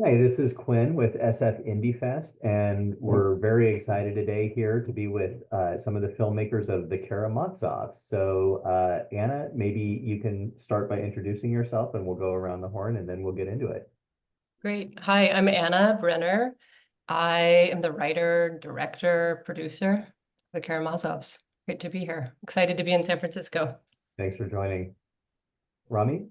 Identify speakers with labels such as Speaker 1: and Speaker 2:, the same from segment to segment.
Speaker 1: Hi, this is Quinn with SF Indie Fest, and we're very excited today here to be with some of the filmmakers of the Karamazovs. So, Anna, maybe you can start by introducing yourself, and we'll go around the horn, and then we'll get into it.
Speaker 2: Great. Hi, I'm Anna Brenner. I am the writer, director, producer of the Karamazovs. Great to be here. Excited to be in San Francisco.
Speaker 1: Thanks for joining, Rami.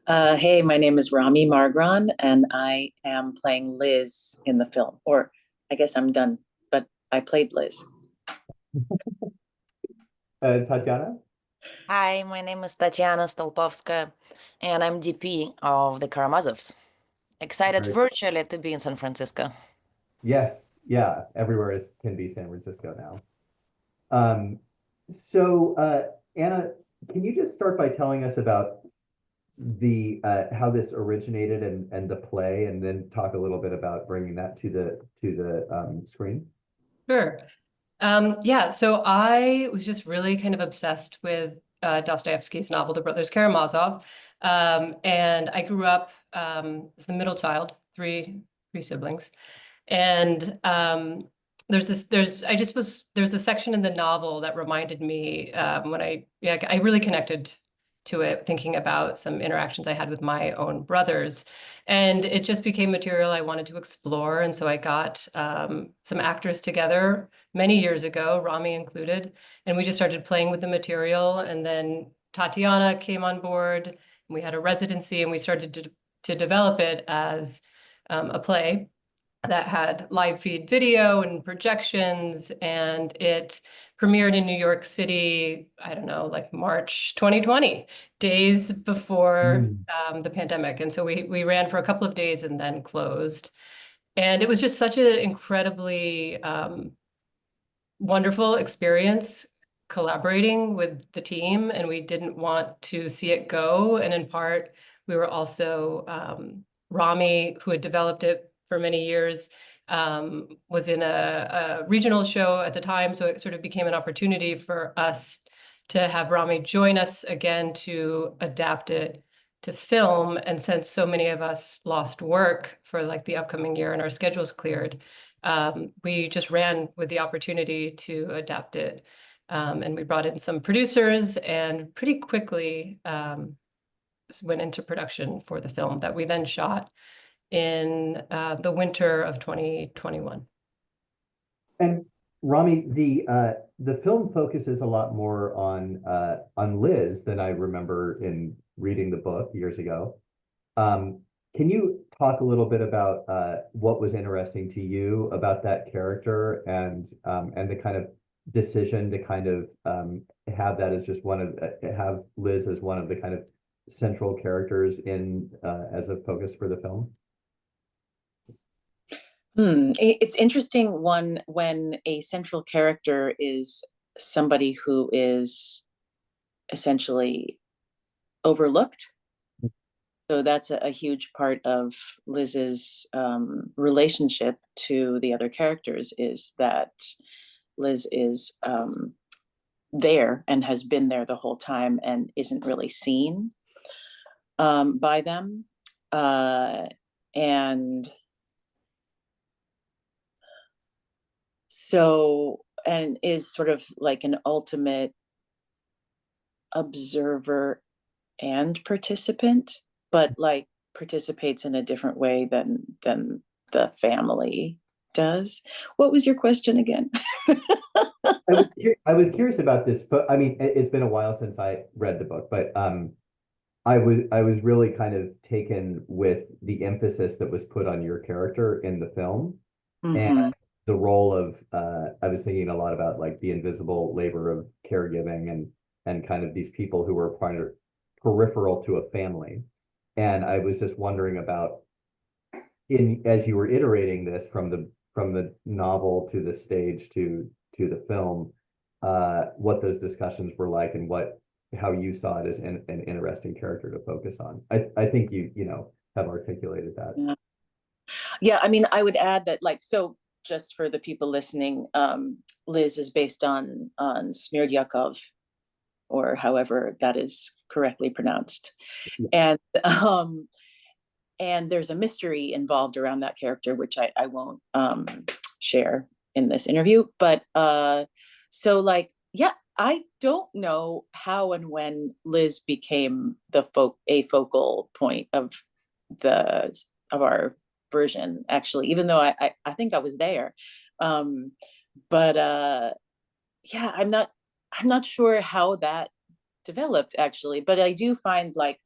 Speaker 3: Hey, my name is Rami Margron, and I am playing Liz in the film. Or I guess I'm done, but I played Liz.
Speaker 1: Tatiana.
Speaker 4: Hi, my name is Tatiana Stolpovska, and I'm DP of the Karamazovs. Excited
Speaker 1: Great.
Speaker 4: virtually to be in San Francisco.
Speaker 1: Yes, yeah, everywhere is can be San Francisco now. Um, so, Anna, can you just start by telling us about the how this originated and the play, and then talk a little bit about bringing that to the screen?
Speaker 2: Sure. Yeah, so I was just really kind of obsessed with Dostoevsky's novel, The Brothers Karamazov. And I grew up as the middle child, three siblings. And there's a section in the novel that reminded me I really connected to it, thinking about some interactions I had with my own brothers. And it just became material I wanted to explore. And so I got some actors together many years ago, Rami included, and we just started playing with the material. And then Tatiana came on board, and we had a residency, and we started to develop it as a play that had live feed video and projections, and it premiered in New York City, I don't know, like March 2020, days before
Speaker 1: Mm.
Speaker 2: the pandemic. And so we ran for a couple of days and then closed. And it was just such an incredibly wonderful experience collaborating with the team, and we didn't want to see it go. And in part, we were also Rami, who had developed it for many years, was in a regional show at the time, so it sort of became an opportunity for us to have Rami join us again to adapt it to film. And since so many of us lost work for like the upcoming year and our schedules cleared, we just ran with the opportunity to adapt it. And we brought in some producers and pretty quickly went into production for the film that we then shot in the winter of 2021.
Speaker 1: And Rami, the film focuses a lot more on Liz than I remember in reading the book years ago. Um, can you talk a little bit about what was interesting to you about that character, and the kind of decision to kind of have that as just have Liz as one of the kind of central characters in as a focus for the film?
Speaker 3: It's interesting when a central character is somebody who is essentially overlooked. So that's a huge part of Liz's relationship to the other characters, is that Liz is there and has been there the whole time and isn't really seen by them. And so, and is sort of like an ultimate observer and participant, but like participates in a different way than the family does. What was your question again?
Speaker 1: I was curious about this, but I mean, it's been a while since I read the book, but I was really kind of taken with the emphasis that was put on your character in the film, and
Speaker 3: Mhm.
Speaker 1: the role of I was thinking a lot about like the invisible labor of caregiving, and kind of these people who were kind of peripheral to a family. And I was just wondering about, in as you were iterating this from the novel to the stage to the film, what those discussions were like, and what how you saw it as an interesting character to focus on. I think you have articulated that.
Speaker 3: Yeah. Yeah, I mean, I would add that, like, so just for the people listening, Liz is based on Smirdyakov, or however that is correctly pronounced.
Speaker 1: Yeah.
Speaker 3: And um and there's a mystery involved around that character, which I won't share in this interview. But so like, yeah, I don't know how and when Liz became a focal point of our version, actually, even though I think I was there. But yeah, I'm not sure how that developed, actually, but I do find like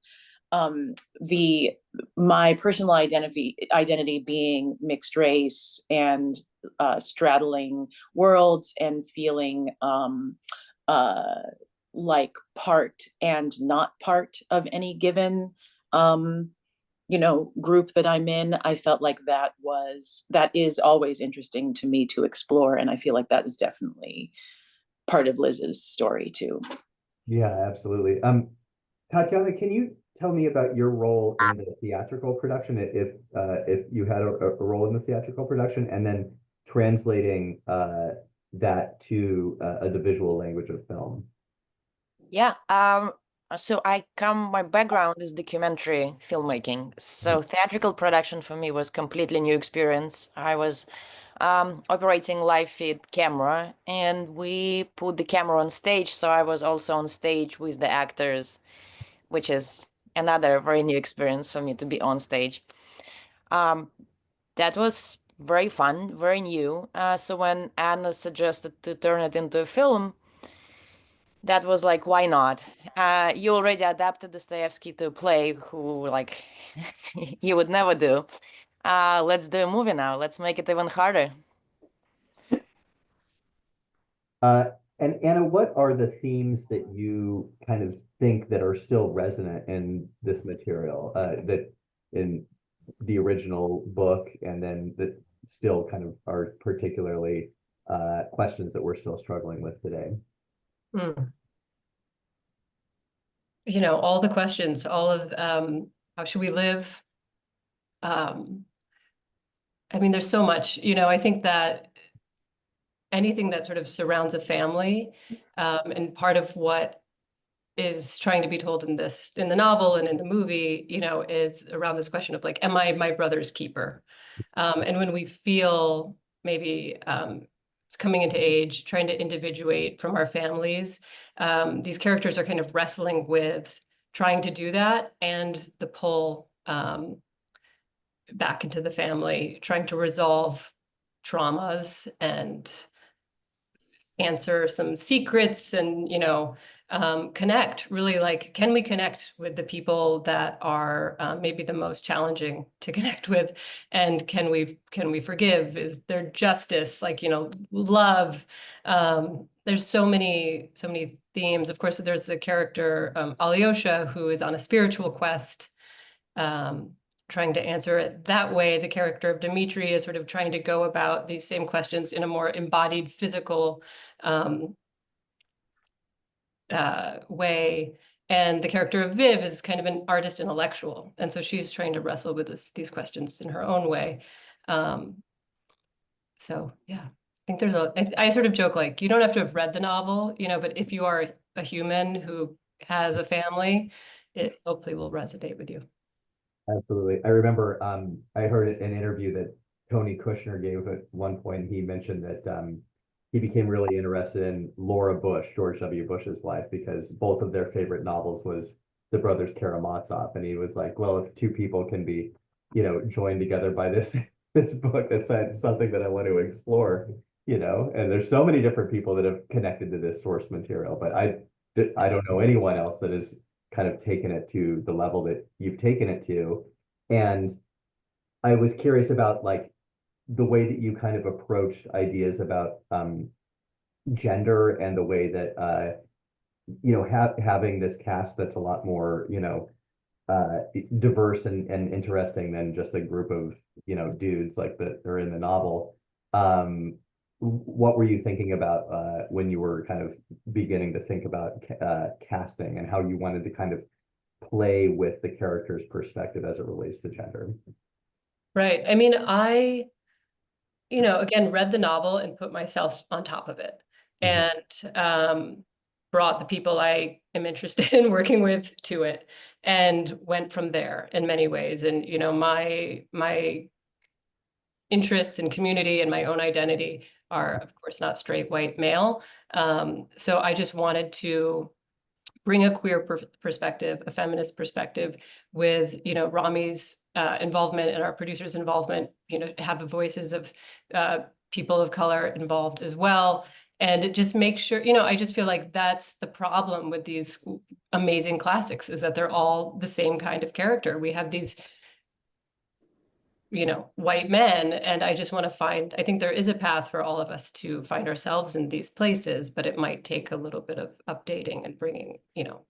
Speaker 3: the my personal identity being mixed race and straddling worlds and feeling like part and not part of any given group that I'm in. I felt like that is always interesting to me to explore, and I feel like that is definitely part of Liz's story too.
Speaker 1: Yeah, absolutely. Tatiana, can you tell me about your role in the theatrical production, if you had a role in the theatrical production, and then translating that to the visual language of film?
Speaker 4: Yeah. So my background is documentary filmmaking. So theatrical production for me was completely new experience. I was operating live feed camera, and we put the camera on stage. So I was also on stage with the actors, which is another very new experience for me to be on stage. That was very fun, very new. So when Anna suggested to turn it into a film, that was like, why not? You already adapted Dostoevsky to a play, who like you would never do. Let's do a movie now. Let's make it even harder.
Speaker 1: And Anna, what are the themes that you kind of think that are still resonant in this material, that in the original book, and then that still kind of are particularly questions that we're still struggling with today?
Speaker 2: All the questions, all of how should we live? I mean, there's so much, I think that anything that sort of surrounds a family, and part of what is trying to be told in the novel and in the movie, is around this question of like, am I my brother's keeper? And when we feel maybe it's coming into age, trying to individuate from our families, these characters are kind of wrestling with trying to do that and the pull back into the family, trying to resolve traumas and answer some secrets and, connect, really, like, can we connect with the people that are maybe the most challenging to connect with? And can we forgive? Is there justice? Like, love. There's so many themes. Of course, there's the character Alyosha, who is on a spiritual quest, trying to answer it that way. The character of Dmitri is sort of trying to go about these same questions in a more embodied, physical way. And the character of Viv is kind of an artist intellectual. And so she's trying to wrestle with these questions in her own way. So yeah, I think I sort of joke, like, you don't have to have read the novel, but if you are a human who has a family, it hopefully will resonate with you.
Speaker 1: Absolutely. I remember I heard an interview that Tony Kushner gave at one point. He mentioned that he became really interested in Laura Bush, George W. Bush's wife, because both of their favorite novels was the brothers Karamazov. And he was like, well, if two people can be, joined together by this book, that's something that I want to explore, and there's so many different people that have connected to this source material, but I don't know anyone else that has kind of taken it to the level that you've taken it to. And I was curious about like the way that you kind of approached ideas about gender, and the way that having this cast that's a lot more diverse and interesting than just a group of dudes like that are in the novel. What were you thinking about when you were kind of beginning to think about casting, and how you wanted to kind of play with the character's perspective as it relates to gender?
Speaker 2: Right. I mean, I again, read the novel and put myself on top of it, and brought the people I am interested in working with to it. and went from there in many ways. And, you know, my interests in community and my own identity are, of course, not straight white male. So I just wanted to bring a queer perspective, a feminist perspective, with, you know, Rami's involvement and our producer's involvement, you know, have the voices of people of color involved as well. And it just makes sure, you know, I just feel like that's the problem with these amazing classics, is that they're all the same kind of character. We have these, you know, white men, and I just want to find, I think there is a path for all of us to find ourselves in these places, but it might take a little bit of updating and bringing, you know,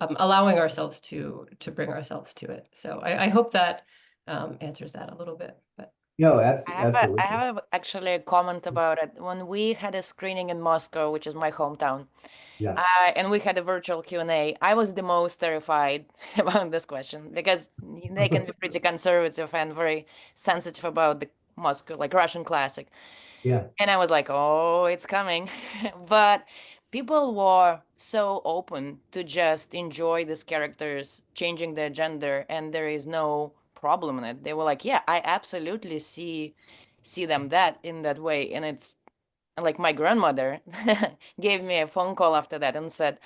Speaker 2: allowing ourselves to bring ourselves to it. So I hope that answers that a little bit. But
Speaker 1: No,
Speaker 4: I
Speaker 1: absolutely.
Speaker 4: have actually a comment about it. When we had a screening in Moscow, which is my hometown,
Speaker 1: Yeah.
Speaker 4: and we had a virtual Q&A, I was the most terrified about this question because they can be pretty conservative and very sensitive about the Moscow, like Russian classic.
Speaker 1: Yeah.
Speaker 4: And I was like, oh, it's coming. But people were so open to just enjoy these characters changing their gender, and there is no problem in it. They were like, yeah, I absolutely see them that in that way. And it's like my grandmother gave me a phone call after that and said,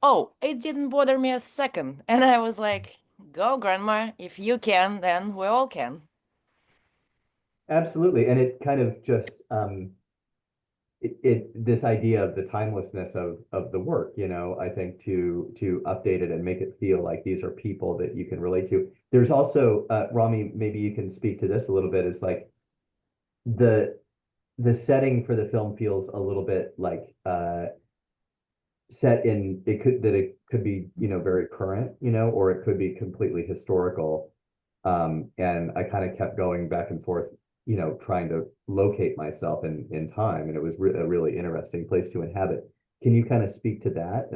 Speaker 4: oh, it didn't bother me a second. And I was like, go, grandma. If you can, then we all can.
Speaker 1: Absolutely. And it kind of just this idea of the timelessness of the work, you know, I think to update it and make it feel like these are people that you can relate to. There's also Rami, maybe you can speak to this a little bit, is like the setting for the film feels a little bit like set in, it could be, you know, very current, you know, or it could be completely historical. And I kind of kept going back and forth, you know, trying to locate myself in time, and it was a really interesting place to inhabit. Can you kind of speak to that?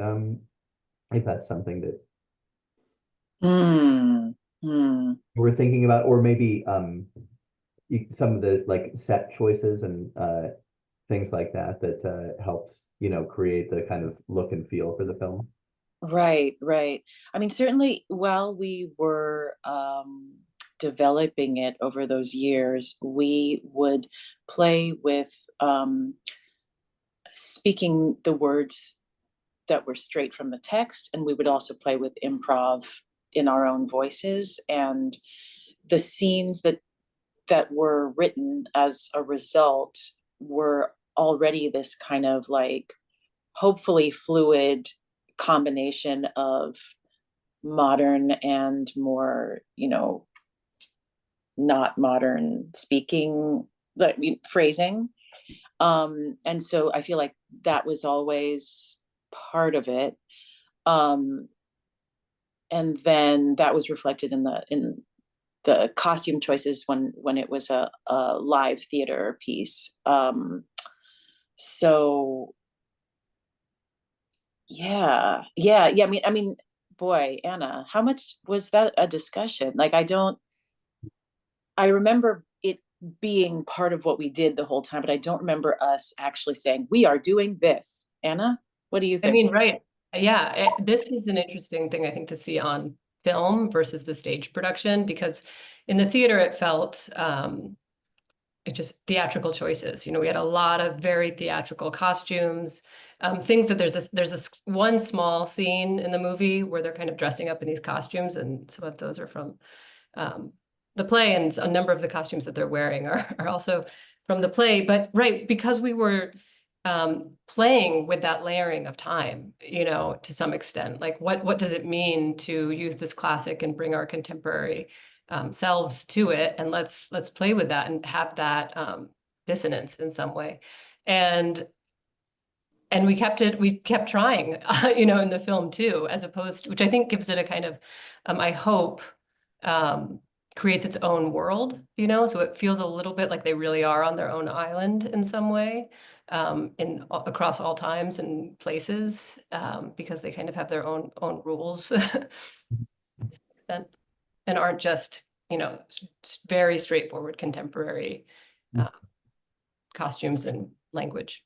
Speaker 1: If that's something that we're thinking about, or maybe some of the like set choices and things like that that helped, you know, create the kind of look and feel for the film.
Speaker 3: Right, right. I mean, certainly while we were developing it over those years, we would play with speaking the words that were straight from the text, and we would also play with improv in our own voices. And the scenes that were written as a result were already this kind of like hopefully fluid combination of modern and more, you know, not modern speaking, like phrasing. And so I feel like that was always part of it. Um, and then that was reflected in the costume choices when it was a live theater piece. So yeah. I mean, boy, Anna, how much was that a discussion? Like, I remember it being part of what we did the whole time, but I don't remember us actually saying, we are doing this. Anna, what do you
Speaker 2: I
Speaker 3: think?
Speaker 2: mean, right. Yeah, this is an interesting thing, I think, to see on film versus the stage production, because in the theater it felt it just theatrical choices. You know, we had a lot of very theatrical costumes, things that there's one small scene in the movie where they're kind of dressing up in these costumes, and some of those are from the play, and a number of the costumes that they're wearing are also from the play. But right, because we were playing with that layering of time, you know, to some extent, like what does it mean to use this classic and bring our contemporary selves to it, and let's play with that and have that dissonance in some way. And we kept trying, you know, in the film too, as opposed to, which I think gives it a kind of, I hope, creates its own world, you know, so it feels a little bit like they really are on their own island in some way, across all times and places, because they kind of have their own rules and aren't just, you know, very straightforward contemporary costumes and language.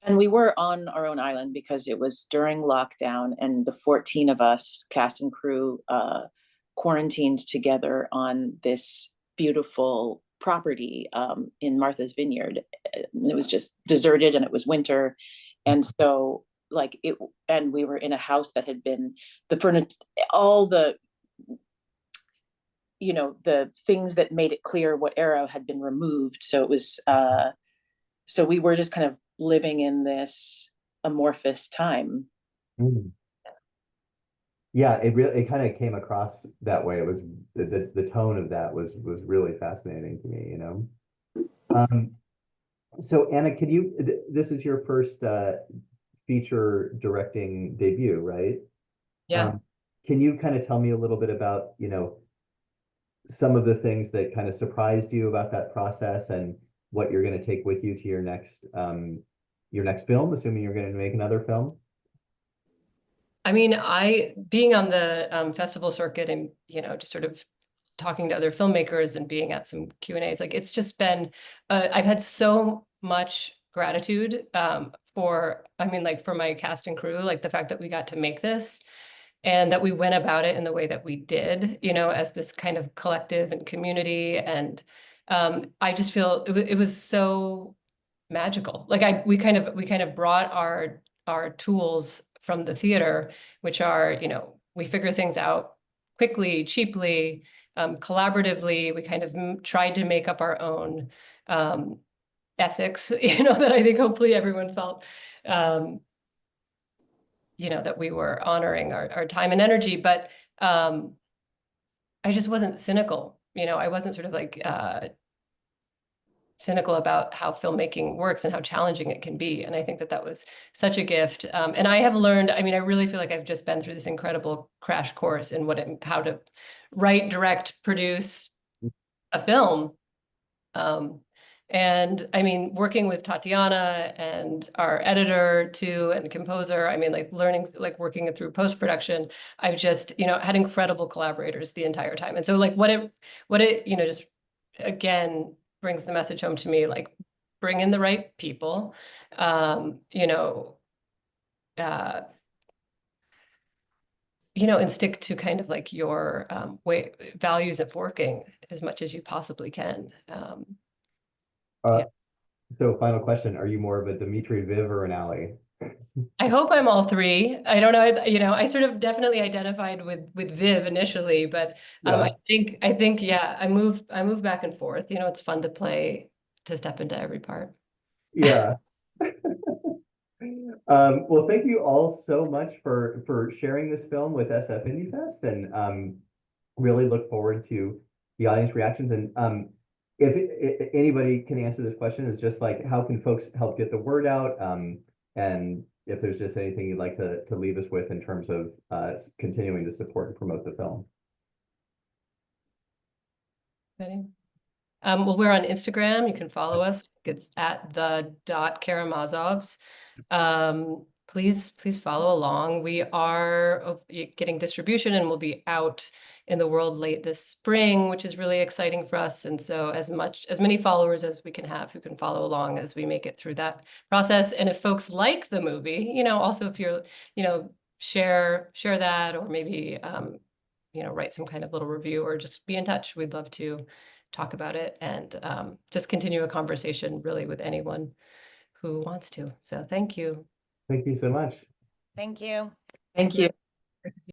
Speaker 3: And we were on our own island because it was during lockdown, and the 14 of us, cast and crew, quarantined together on this beautiful property in Martha's Vineyard. And it was just deserted, and it was winter. And so like it, and we were in a house that had been, the furniture, all the, you know, the things that made it clear what era had been removed. So it was, so we were just kind of living in this amorphous time.
Speaker 1: Mm. Yeah, it kind of came across that way. It was the tone of that was really fascinating to me, you know. So Anna, could you, this is your first feature directing debut, right?
Speaker 2: Yeah.
Speaker 1: Can you kind of tell me a little bit about, you know, some of the things that kind of surprised you about that process and what you're going to take with you to your next film, assuming you're going to make another film?
Speaker 2: I mean, being on the festival circuit and, you know, just sort of talking to other filmmakers and being at some Q&As, like it's just been, I've had so much gratitude for my cast and crew, like the fact that we got to make this and that we went about it in the way that we did, you know, as this kind of collective and community. And I just feel it was so magical. Like we kind of brought our tools from the theater, which are, you know, we figure things out quickly, cheaply, collaboratively. We kind of tried to make up our own ethics, you know, that I think hopefully everyone felt, you know, that we were honoring our time and energy. But I just wasn't cynical, you know, I wasn't sort of like cynical about how filmmaking works and how challenging it can be. And I think that that was such a gift. And I have learned, I mean, I really feel like I've just been through this incredible crash course in how to write, direct, produce a film. And I mean, working with Tatiana and our editor too, and composer, I mean, like learning, like working through post-production, I've just, you know, had incredible collaborators the entire time. And so like what it, you know, just again, brings the message home to me, like bring in the right people, you know, and stick to kind of like your values of working as much as you possibly can. Yeah.
Speaker 1: So final question, are you more of a Dmitry, Viv, or an Ali?
Speaker 2: I hope I'm all three. I don't know, you know, I sort of definitely identified with Viv initially, but
Speaker 1: Yeah.
Speaker 2: I think, yeah, I move back and forth. You know, it's fun to step into every part.
Speaker 1: Yeah. Well, thank you all so much for sharing this film with SF Indie Fest, and really look forward to the audience reactions. And if anybody can answer this question, is just like, how can folks help get the word out? And if there's just anything you'd like to leave us with in terms of continuing to support and promote the film.
Speaker 2: Ready? Well, we're on Instagram. You can follow us. It's at @the.Karamazovs. Please follow along. We are getting distribution and we'll be out in the world late this spring, which is really exciting for us. And so as many followers as we can have who can follow along as we make it through that process. And if folks like the movie, you know, also if you're, you know, share that, or maybe, you know, write some kind of little review or just be in touch. We'd love to talk about it and just continue a conversation really with anyone who wants to. So thank you.
Speaker 1: Thank you so much.
Speaker 4: Thank you.
Speaker 3: Thank you.